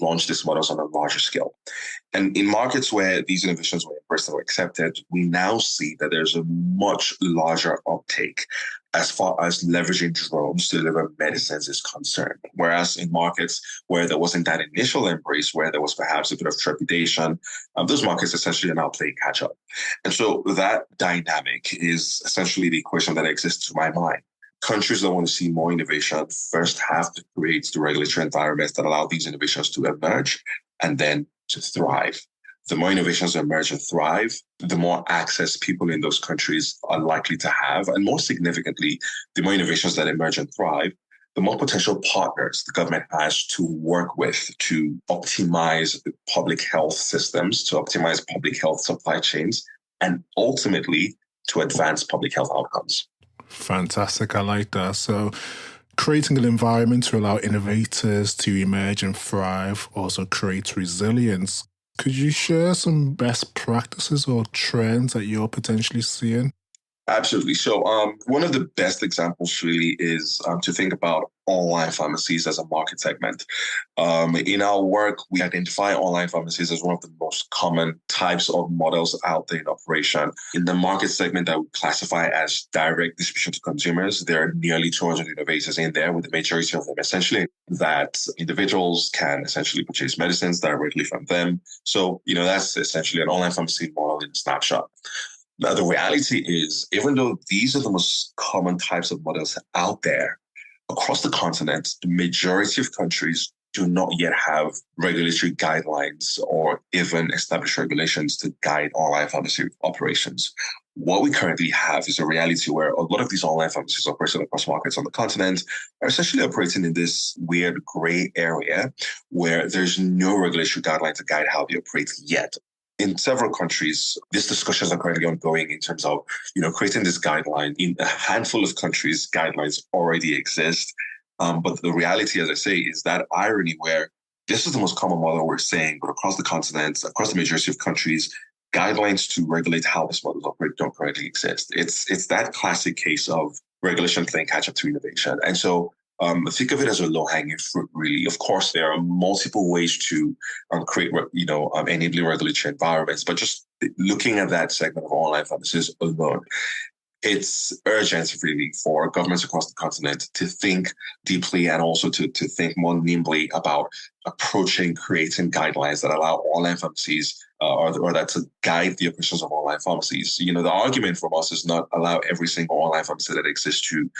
launch these models on a larger scale. And in markets where these innovations were embraced and were accepted, we now see that there's a much larger uptake as far as leveraging drones to deliver medicines is concerned. Whereas in markets where there wasn't that initial embrace, where there was perhaps a bit of trepidation, those markets essentially are now playing catch up. And so that dynamic is essentially the equation that exists to my mind. Countries that want to see more innovation first have to create the regulatory environments that allow these innovations to emerge and then to thrive. The more innovations emerge and thrive, the more access people in those countries are likely to have. And more significantly, the more innovations that emerge and thrive, the more potential partners the government has to work with to optimize public health systems, to optimize public health supply chains, and ultimately to advance public health outcomes. Fantastic. I like that. So creating an environment to allow innovators to emerge and thrive also creates resilience. Could you share some best practices or trends that you're potentially seeing? Absolutely. So one of the best examples really is to think about online pharmacies as a market segment. In our work, we identify online pharmacies as one of the most common types of models out there in operation. In the market segment that we classify as direct distribution to consumers, there are nearly 200 innovators in there, with the majority of them essentially that individuals can essentially purchase medicines directly from them. So, that's essentially an online pharmacy model in a snapshot. Now, the reality is, even though these are the most common types of models out there, across the continent, the majority of countries do not yet have regulatory guidelines or even established regulations to guide online pharmacy operations. What we currently have is a reality where a lot of these online pharmacies operating across markets on the continent are essentially operating in this weird gray area where there's no regulatory guideline to guide how they operate yet. In several countries, these discussions are currently ongoing in terms of, creating this guideline. In a handful of countries, guidelines already exist. But the reality, as I say, is that irony where this is the most common model we're seeing, but across the continent, across the majority of countries, guidelines to regulate how this model operates don't currently exist. It's that classic case of regulation playing catch up to innovation. And so think of it as a low-hanging fruit, really. Of course, there are multiple ways to create, enabling regulatory environments, but just looking at that segment of online pharmacies alone, it's urgent, really, for governments across the continent to think deeply and also to think more nimbly about approaching, creating guidelines that allow online pharmacies or that to guide the operations of online pharmacies. The argument from us is not allow every single online pharmacy that exists to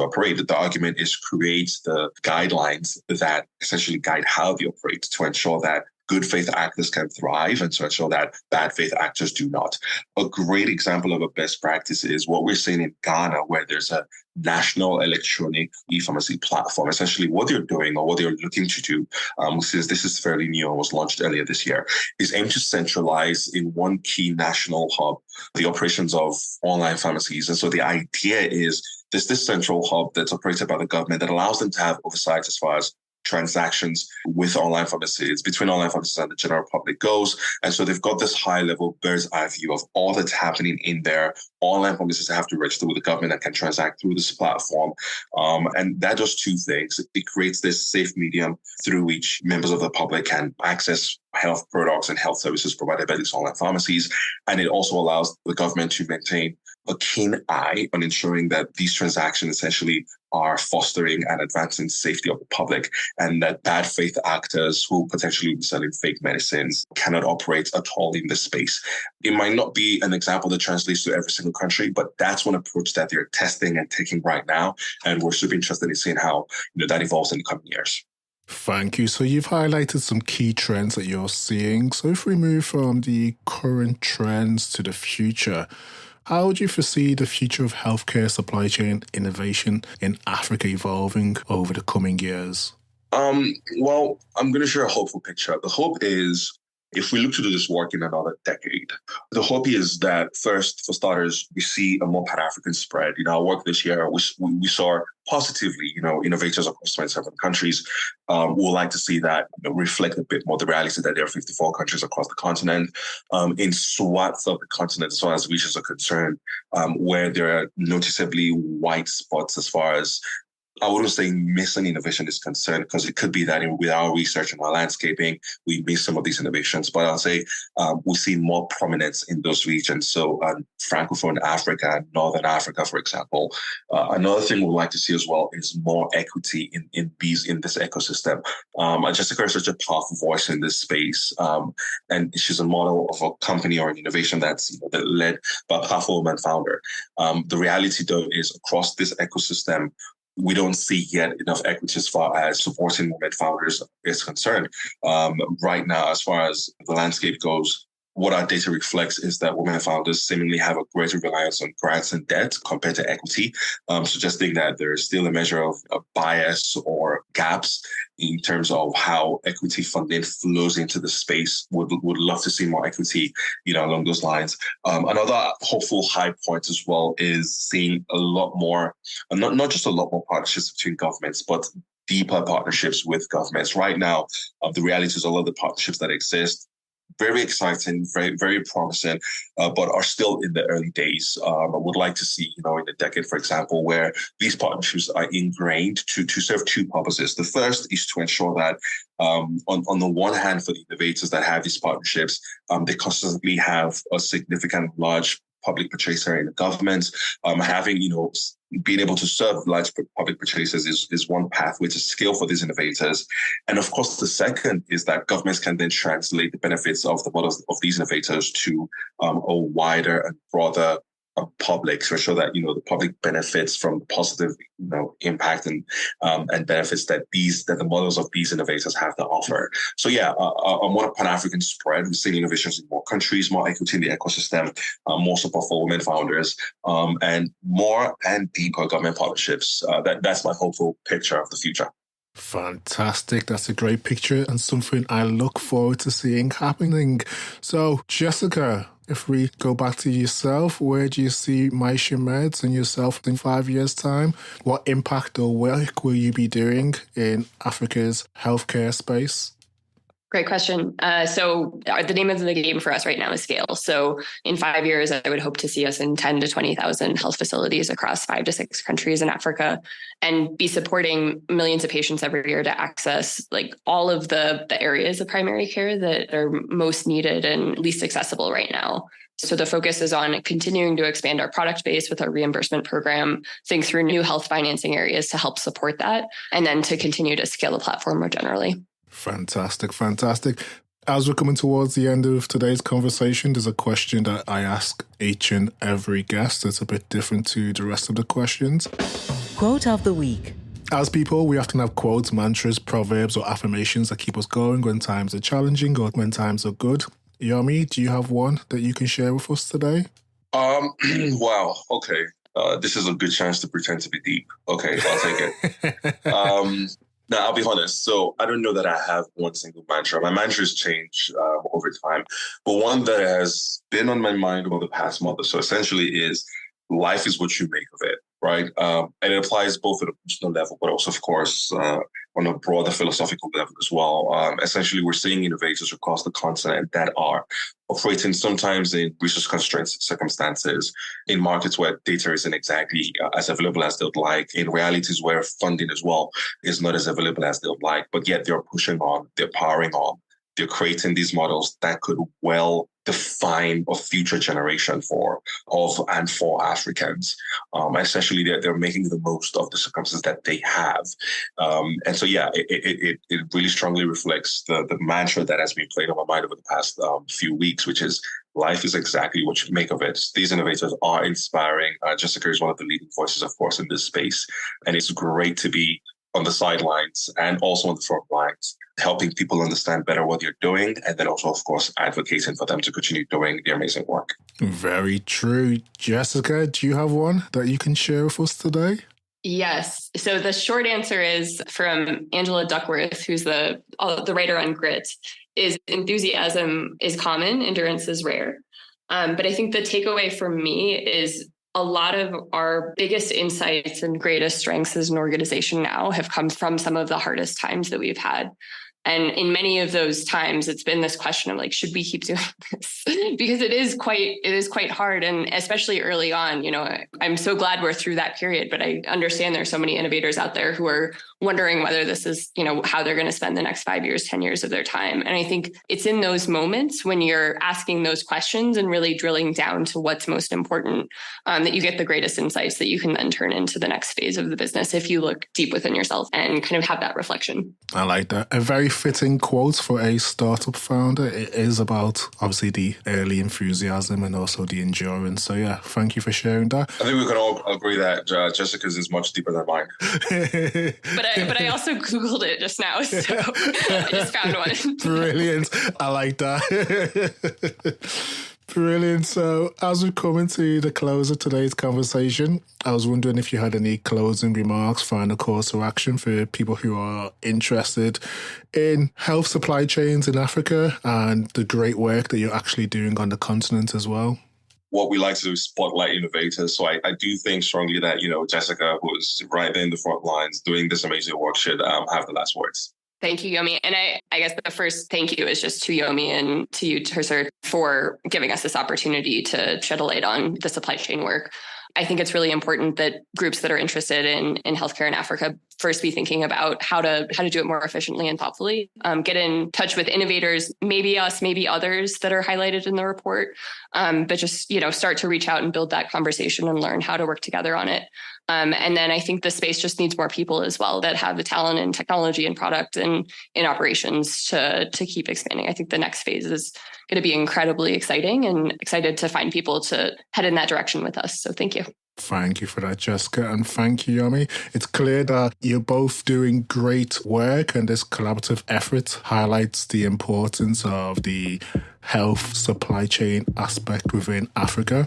operate. The argument is create the guidelines that essentially guide how they operate to ensure that good faith actors can thrive and to ensure that bad faith actors do not. A great example of a best practice is what we're seeing in Ghana, where there's a national electronic e-pharmacy platform. Essentially, what they're doing or what they're looking to do, since this is fairly new and was launched earlier this year, is aim to centralize in one key national hub the operations of online pharmacies. And so the idea is there's this central hub that's operated by the government that allows them to have oversight as far as transactions with online pharmacies, between online pharmacies and the general public goes. And so they've got this high level bird's eye view of all that's happening in there. Online pharmacies have to register with the government and can transact through this platform. And that does two things. It creates this safe medium through which members of the public can access health products and health services provided by these online pharmacies. And it also allows the government to maintain a keen eye on ensuring that these transactions essentially are fostering and advancing safety of the public, and that bad faith actors who potentially be selling fake medicines cannot operate at all in this space. It might not be an example that translates to every single country, but that's one approach that they're testing and taking right now. And we're super interested in seeing how that evolves in the coming years. Thank you. So you've highlighted some key trends that you're seeing. So if we move from the current trends to the future, how would you foresee the future of healthcare supply chain innovation in Africa evolving over the coming years? Well, I'm going to share a hopeful picture. The hope is, if we look to do this work in another decade, the hope is that first, for starters, we see a more Pan-African spread. Our work this year, we saw positively, innovators across 27 countries. We would like to see that reflect a bit more the reality that there are 54 countries across the continent. In swaths of the continent, as far as regions are concerned, where there are noticeably white spots as far as, I wouldn't say missing innovation is concerned, because it could be that with our research and our landscaping, we miss some of these innovations. But I'll say we see more prominence in those regions. So Francophone Africa, Northern Africa, for example. Another thing we'd like to see as well is more equity in this ecosystem. Jessica is such a powerful voice in this space. And she's a model of a company or an innovation that's led by a powerful woman founder. The reality, though, is across this ecosystem, we don't see yet enough equity as far as supporting women founders is concerned. Right now, as far as the landscape goes, what our data reflects is that women founders seemingly have a greater reliance on grants and debt compared to equity, suggesting that there is still a measure of bias or gaps in terms of how equity funding flows into the space. Would love to see more equity, along those lines. Another hopeful high point as well is seeing a lot more, not just a lot more partnerships between governments, but deeper partnerships with governments. Right now, the reality is a lot of the partnerships that exist, very exciting, very, very promising, but are still in the early days. I would like to see, in a decade, for example, where these partnerships are ingrained to serve two purposes. The first is to ensure that, on the one hand, for the innovators that have these partnerships, they constantly have a significant, large public purchaser in the government. Having, being able to serve large public purchasers is one pathway to scale for these innovators. And of course, the second is that governments can then translate the benefits of the models of these innovators to a wider and broader public to ensure that the public benefits from the positive impact and benefits that the models of these innovators have to offer. So on one Pan-African spread, we're seeing innovations in more countries, more equity in the ecosystem, more support for women founders, and more and deeper government partnerships. That's my hopeful picture of the future. Fantastic. That's a great picture and something I look forward to seeing happening. So, Jessica, if we go back to yourself, where do you see Maisha Meds and yourself in 5 years' time? What impact or work will you be doing in Africa's healthcare space? Great question. So the name of the game for us right now is scale. So in 5 years, I would hope to see us in 10 to 20,000 health facilities across 5 to 6 countries in Africa and be supporting millions of patients every year to access all of the areas of primary care that are most needed and least accessible right now. So the focus is on continuing to expand our product base with our reimbursement program, think through new health financing areas to help support that, and then to continue to scale the platform more generally. Fantastic. As we're coming towards the end of today's conversation, there's a question that I ask each and every guest that's a bit different to the rest of the questions. Quote of the week. As people, we often have quotes, mantras, proverbs, or affirmations that keep us going when times are challenging or when times are good. Yomi, do you have one that you can share with us today? Wow. Okay. This is a good chance to pretend to be deep. Okay, I'll take it. Now, I'll be honest. So I don't know that I have one single mantra. My mantras change over time. But one that has been on my mind over the past month or so essentially is life is what you make of it, right? And it applies both at a personal level, but also, of course, on a broader philosophical level as well. Essentially, we're seeing innovators across the continent that are operating sometimes in resource-constrained circumstances, in markets where data isn't exactly as available as they'd like, in realities where funding as well is not as available as they'd like, but yet they're pushing on, they're powering on, they're creating these models that could well define a future generation for Africans. Essentially, they're making the most of the circumstances that they have. And so, it really strongly reflects the mantra that has been played on my mind over the past few weeks, which is life is exactly what you make of it. These innovators are inspiring. Jessica is one of the leading voices, of course, in this space. And it's great to be on the sidelines and also on the front lines, helping people understand better what you're doing, and then also, of course, advocating for them to continue doing the amazing work. Very true. Jessica, do you have one that you can share with us today? Yes. So the short answer is from Angela Duckworth, who's the writer on Grit, is enthusiasm is common, endurance is rare. But I think the takeaway for me is a lot of our biggest insights and greatest strengths as an organization now have come from some of the hardest times that we've had. And in many of those times, it's been this question of should we keep doing this? Because it is quite hard. And especially early on, I'm so glad we're through that period, but I understand there's so many innovators out there who are wondering whether this is, how they're going to spend the next 5 years, 10 years of their time. And I think it's in those moments when you're asking those questions and really drilling down to what's most important, that you get the greatest insights that you can then turn into the next phase of the business if you look deep within yourself and kind of have that reflection. I like that. A very fitting quote for a startup founder. It is about obviously the early enthusiasm and also the endurance. So thank you for sharing that. I think we can all agree that Jessica's is much deeper than mine. But I also Googled it just now, so I just found one. Brilliant. I like that. Brilliant. So as we come into the close of today's conversation, I was wondering if you had any closing remarks, final calls to action for people who are interested in health supply chains in Africa and the great work that you're actually doing on the continent as well. What we like to do is spotlight innovators. So I do think strongly that, Jessica, who's right there in the front lines doing this amazing work, should have the last words. Thank you, Yomi. And I guess the first thank you is just to Yomi and to you, Tersar, for giving us this opportunity to shed a light on the supply chain work. I think it's really important that groups that are interested in healthcare in Africa first be thinking about how to do it more efficiently and thoughtfully. Get in touch with innovators, maybe us, maybe others that are highlighted in the report, but just start to reach out and build that conversation and learn how to work together on it. And then I think the space just needs more people as well that have the talent in technology and product and in operations to keep expanding. I think the next phase is going to be incredibly exciting, and excited to find people to head in that direction with us. So thank you. Thank you for that, Jessica, and thank you, Yomi. It's clear that you're both doing great work, and this collaborative effort highlights the importance of the health supply chain aspect within Africa.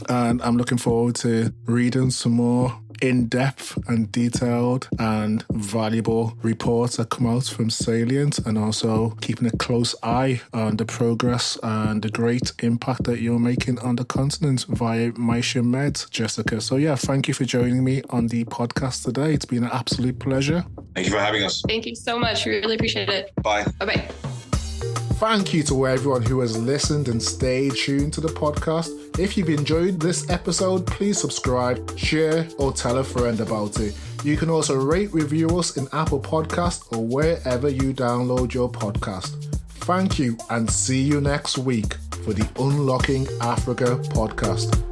And I'm looking forward to reading some more in-depth and detailed and valuable reports that come out from Salient, and also keeping a close eye on the progress and the great impact that you're making on the continent via Maisha Meds, Jessica. So yeah, thank you for joining me on the podcast today. It's been an absolute pleasure. Thank you for having us. Thank you so much. We really appreciate it. Bye. Bye-bye. Thank you to everyone who has listened and stayed tuned to the podcast. If you've enjoyed this episode, please subscribe, share, or tell a friend about it. You can also rate, review us in Apple Podcasts or wherever you download your podcast. Thank you, and see you next week for the Unlocking Africa podcast.